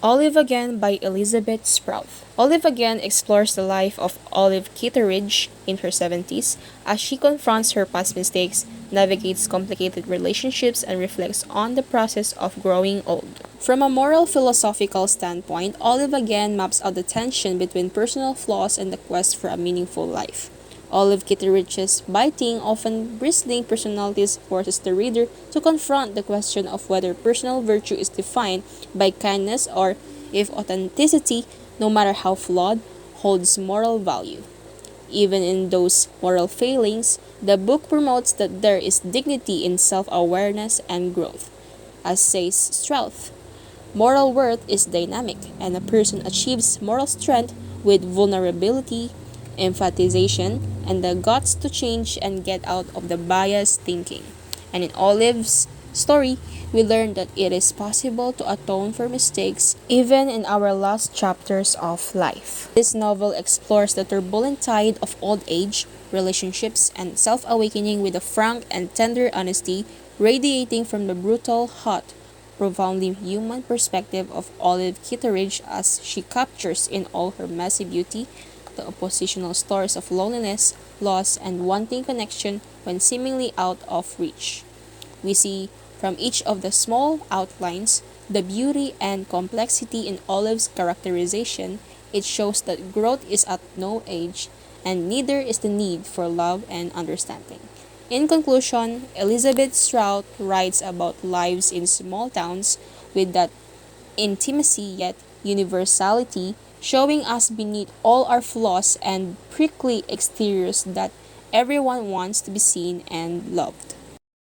Olive Again by Elizabeth Sprout. Olive Again explores the life of Olive Kitteridge in her 70s as she confronts her past mistakes, navigates complicated relationships, and reflects on the process of growing old. From a moral philosophical standpoint, Olive Again maps out the tension between personal flaws and the quest for a meaningful life. Olive Kitteridge's biting, often bristling personalities forces the reader to confront the question of whether personal virtue is defined by kindness or if authenticity, no matter how flawed, holds moral value. Even in those moral failings, the book promotes that there is dignity in self-awareness and growth. As says Strauss, moral worth is dynamic, and a person achieves moral strength with vulnerability, emphatisation, and the guts to change and get out of the biased thinking. And in Olive's story, we learn that it is possible to atone for mistakes even in our last chapters of life. This novel explores the turbulent tide of old age, relationships, and self awakening with a frank and tender honesty radiating from the brutal, hot, profoundly human perspective of Olive Kitteridge as she captures in all her messy beauty the oppositional stories of loneliness, loss, and wanting connection when seemingly out of reach. We see from each of the small outlines the beauty and complexity in Olive's characterization. It shows that growth is at no age, and neither is the need for love and understanding. In conclusion, Elizabeth Strout writes about lives in small towns with that intimacy yet universality, showing us beneath all our flaws and prickly exteriors that everyone wants to be seen and loved.